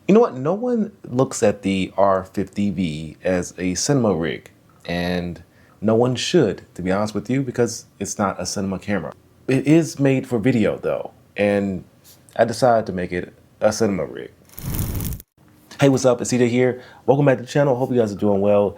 You know what? No one looks at the R50V as a cinema rig, and no one should, to be honest with you, because it's not a cinema camera. It is made for video though, and I decided to make it a cinema rig. Hey, what's up? It's CJ here. Welcome back to the channel. Hope you guys are doing well.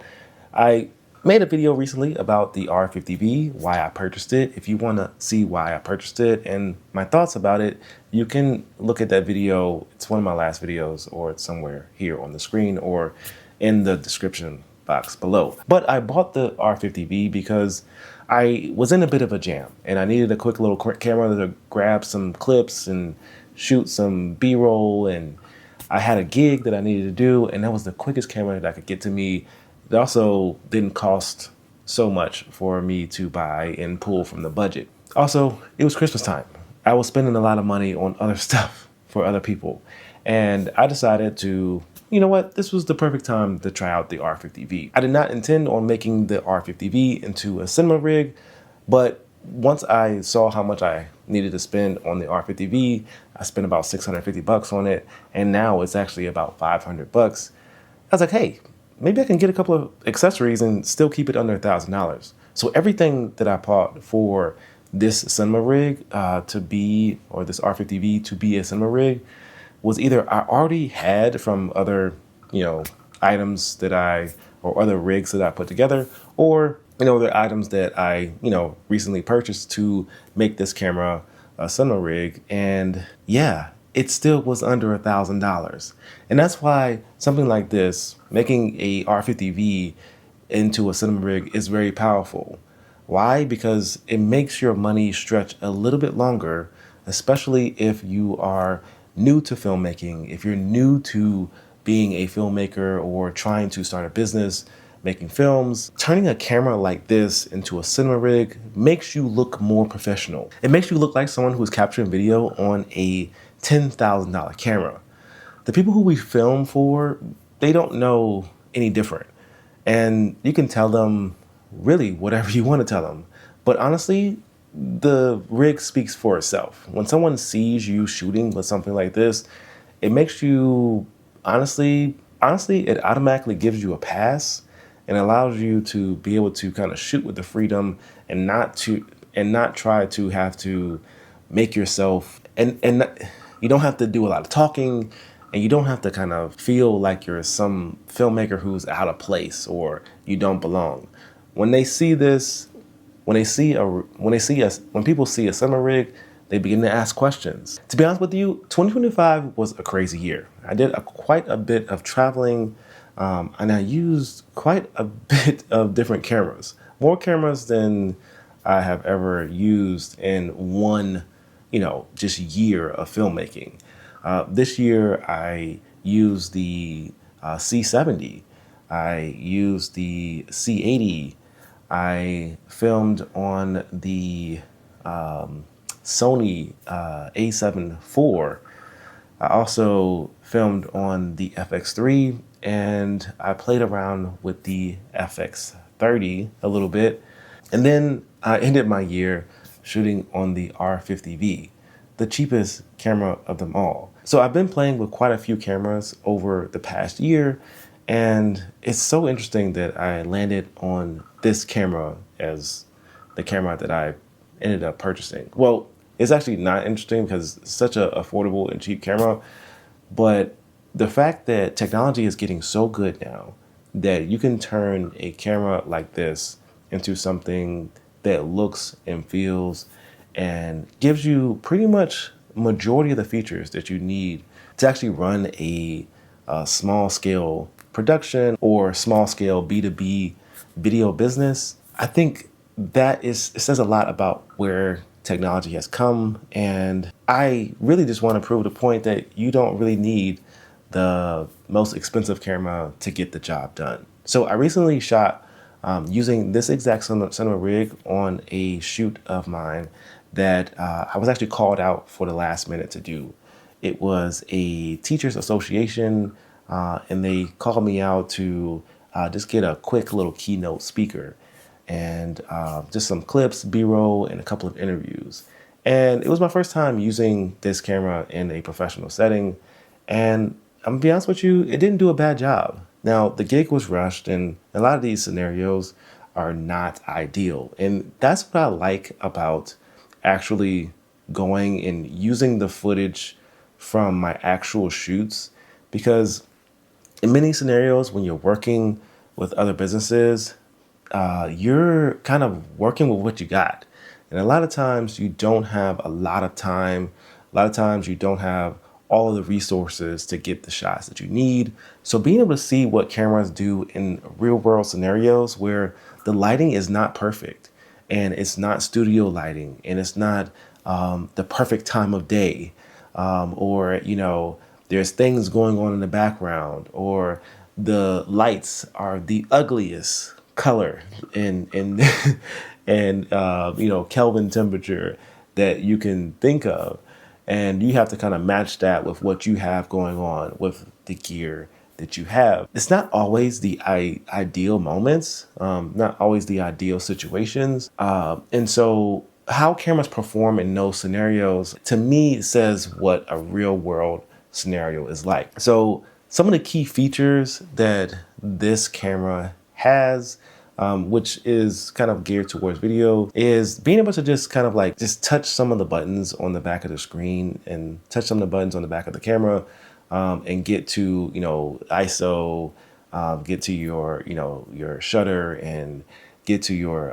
I made a video recently about the R50V, why I purchased it. If you want to see why I purchased it and my thoughts about it, you can look at that video. It's one of my last videos, or it's somewhere here on the screen or in the description box below. But I bought the R50V because I was in a bit of a jam and I needed a quick little camera to grab some clips and shoot some B-roll, and I had a gig that I needed to do, and that was the quickest camera that I could get to me. It also didn't cost so much for me to buy and pull from the budget. Also, it was Christmas time. I was spending a lot of money on other stuff for other people, and I decided to, you know what, this was the perfect time to try out the R50V. I did not intend on making the R50V into a cinema rig, but once I saw how much I needed to spend on the R50V, I spent about 650 bucks on it, and now it's actually about 500 bucks. I was like, hey, maybe I can get a couple of accessories and still keep it under $1,000. So everything that I bought for this cinema rig or this R50V to be a cinema rig was either I already had from other, items that or other rigs that I put together, or the items that I, recently purchased to make this camera a cinema rig. And yeah, it still was under $1,000. And that's why something like this, making a R50V into a cinema rig, is very powerful. Why? Because it makes your money stretch a little bit longer, especially if you are new to filmmaking, if you're new to being a filmmaker or trying to start a business making films. Turning a camera like this into a cinema rig makes you look more professional. It makes you look like someone who's capturing video on a $10,000 camera. The people who we film for, they don't know any different. And you can tell them really whatever you want to tell them. But honestly, the rig speaks for itself. When someone sees you shooting with something like this, it makes you, honestly, it automatically gives you a pass and allows you to be able to kind of shoot with the freedom and not try to have to make yourself, and you don't have to do a lot of talking, and you don't have to kind of feel like you're some filmmaker who's out of place or you don't belong. When they see this, when people see a cinema rig, they begin to ask questions. To be honest with you, 2025 was a crazy year. I did quite a bit of traveling, and I used quite a bit of different cameras, more cameras than I have ever used in one, just year of filmmaking. This year I used the C70, I used the C80, I filmed on the Sony A7 IV. I also filmed on the FX3, and I played around with the FX30 a little bit. And then I ended my year shooting on the R50V, the cheapest camera of them all. So I've been playing with quite a few cameras over the past year, and it's so interesting that I landed on this camera as the camera that I ended up purchasing. Well, it's actually not interesting because it's such an affordable and cheap camera, but the fact that technology is getting so good now that you can turn a camera like this into something that looks and feels and gives you pretty much majority of the features that you need to actually run a small scale production or small scale B2B video business. I think it says a lot about where technology has come, and I really just want to prove the point that you don't really need the most expensive camera to get the job done. So I recently shot using this exact cinema rig on a shoot of mine that I was actually called out for the last minute to do. It was a teachers association, and they called me out to just get a quick little keynote speaker and just some clips, B-roll, and a couple of interviews. And it was my first time using this camera in a professional setting. And I'm gonna be honest with you, it didn't do a bad job. Now, the gig was rushed, and a lot of these scenarios are not ideal. And that's what I like about actually going and using the footage from my actual shoots, because in many scenarios, when you're working with other businesses, you're kind of working with what you got. And a lot of times you don't have a lot of time. A lot of times you don't have all of the resources to get the shots that you need. So being able to see what cameras do in real world scenarios where the lighting is not perfect and it's not studio lighting and it's not the perfect time of day, or, you know, there's things going on in the background, or the lights are the ugliest color in and you know, Kelvin temperature that you can think of, and you have to kind of match that with what you have going on with the gear that you have. It's not always the ideal moments, not always the ideal situations, and so how cameras perform in those scenarios, to me, says what a real world scenario is like. So some of the key features that this camera has, which is kind of geared towards video, is being able to just kind of like just touch some of the buttons on the back of the screen and touch some of the buttons on the back of the camera, and get to, you know, ISO, get to your, you know, your shutter, and get to your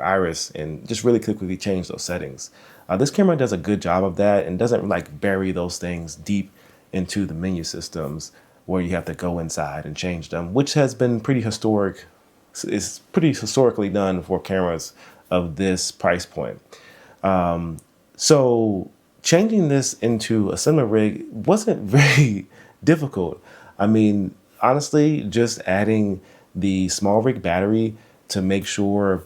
iris, and just really quickly change those settings. This camera does a good job of that and doesn't like bury those things deep into the menu systems where you have to go inside and change them, which has been pretty historic. It's pretty historically done for cameras of this price point. So changing this into a SmallRig wasn't very difficult. I mean, honestly, just adding the SmallRig battery to make sure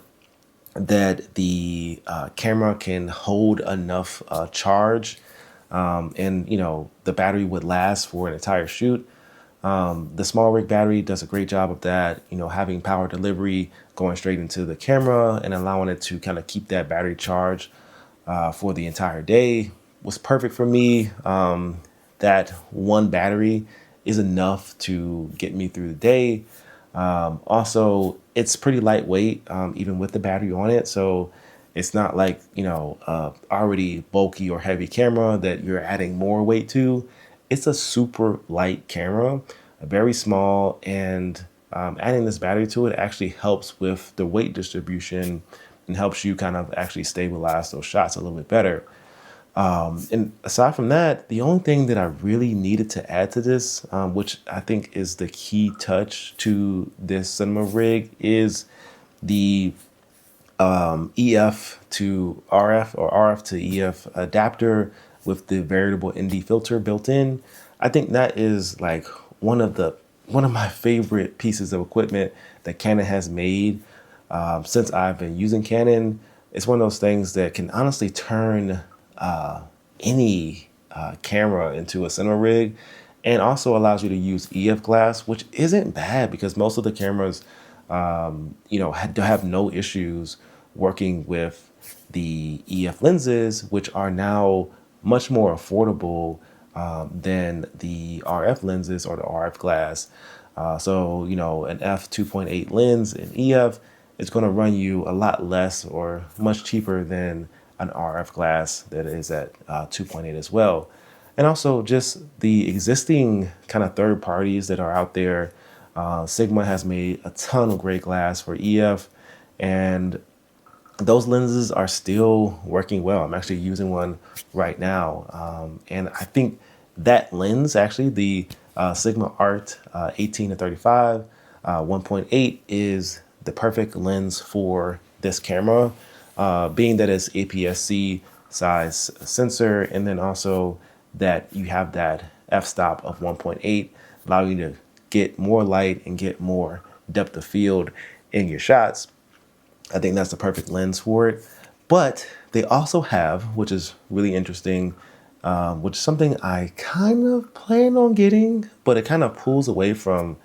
that the camera can hold enough charge, and, you know, the battery would last for an entire shoot. The SmallRig battery does a great job of that, you know, having power delivery going straight into the camera and allowing it to kind of keep that battery charged for the entire day was perfect for me. That one battery is enough to get me through the day. Also, it's pretty lightweight, even with the battery on it. So it's not like, you know, already bulky or heavy camera that you're adding more weight to. It's a super light camera, very small, and adding this battery to it actually helps with the weight distribution and helps you kind of actually stabilize those shots a little bit better. And aside from that, the only thing that I really needed to add to this, which I think is the key touch to this SmallRig, is the EF to RF or RF to EF adapter with the variable ND filter built in. I think that is like one of my favorite pieces of equipment that Canon has made since I've been using Canon. It's one of those things that can honestly turn any camera into a SmallRig, and also allows you to use EF glass, which isn't bad because most of the cameras, you know, have no issues working with the EF lenses, which are now much more affordable than the RF lenses or the RF glass. So, you know, an f2.8 lens in EF is going to run you a lot less or much cheaper than an RF glass that is at 2.8 as well. And also just the existing kind of third parties that are out there. Sigma has made a ton of great glass for EF, and those lenses are still working well. I'm actually using one right now. And I think that lens, actually, the Sigma Art 18-35 1.8 is the perfect lens for this camera, being that it's APS-C size sensor, and then also that you have that f-stop of 1.8, allowing you to get more light and get more depth of field in your shots. I think that's the perfect lens for it. But they also have, which is really interesting, which is something I kind of plan on getting, but it kind of pulls away from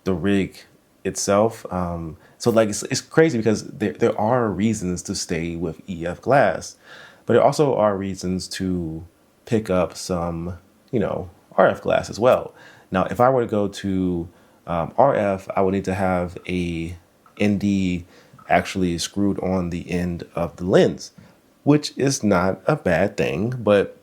the rig itself. So like it's crazy because there are reasons to stay with EF glass, but there also are reasons to pick up some, you know, RF glass as well. Now, if I were to go to RF, I would need to have a ND actually screwed on the end of the lens, which is not a bad thing, but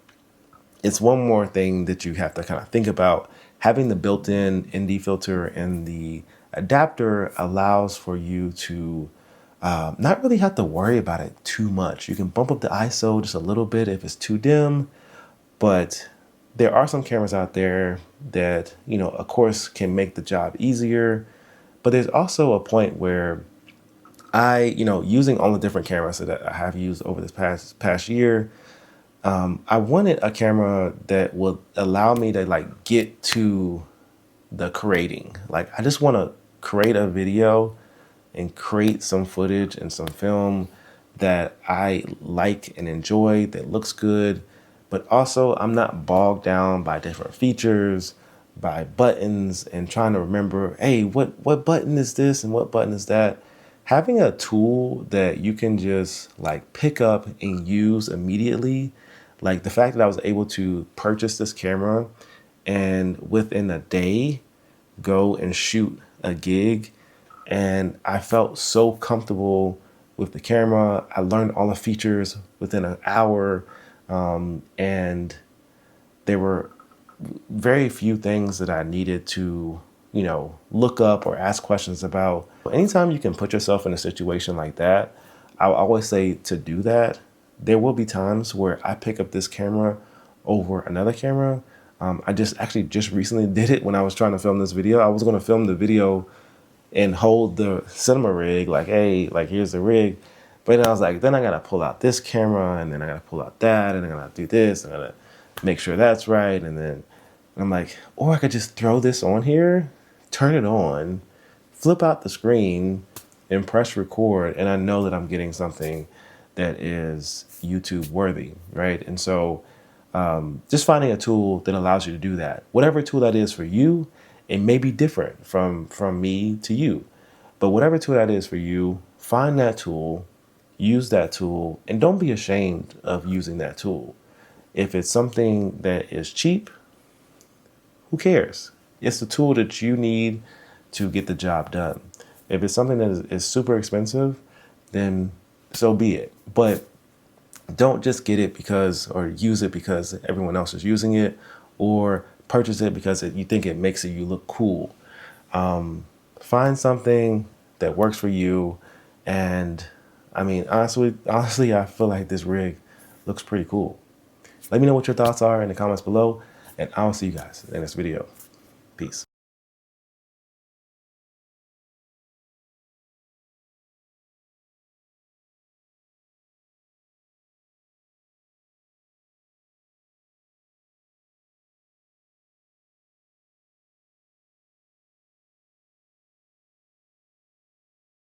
it's one more thing that you have to kind of think about. Having the built-in ND filter and the adapter allows for you to not really have to worry about it too much. You can bump up the ISO just a little bit if it's too dim, but there are some cameras out there that, you know, of course, can make the job easier. But there's also a point where using all the different cameras that I have used over this past year, I wanted a camera that would allow me to like get to the creating. Like, I just want to create a video and create some footage and some film that I like and enjoy, that looks good, but also I'm not bogged down by different features, by buttons, and trying to remember, hey, what button is this and what button is that? Having a tool that you can just like pick up and use immediately, like the fact that I was able to purchase this camera and within a day go and shoot a gig, and I felt so comfortable with the camera. I learned all the features within an hour, and there were very few things that I needed to, you know, look up or ask questions about. Anytime you can put yourself in a situation like that, I always say to do that. There will be times where I pick up this camera over another camera. I just recently did it when I was trying to film this video. I was going to film the video and hold the cinema rig, like, hey, like, here's the rig. But then I was like, then I got to pull out this camera, and then I got to pull out that, and I got to do this, and I got to make sure that's right. And then I'm like, or I could just throw this on here, turn it on, flip out the screen, and press record, and I know that I'm getting something that is YouTube worthy, right? And so just finding a tool that allows you to do that. Whatever tool that is for you, it may be different from me to you. But whatever tool that is for you, find that tool, use that tool, and don't be ashamed of using that tool. If it's something that is cheap, who cares? It's the tool that you need to get the job done. If it's something that is super expensive, then so be it. But don't just get it or use it because everyone else is using it, or purchase it because you think it makes you look cool. Find something that works for you. And I mean, honestly, I feel like this rig looks pretty cool. Let me know what your thoughts are in the comments below, and I'll see you guys in this video. Peace.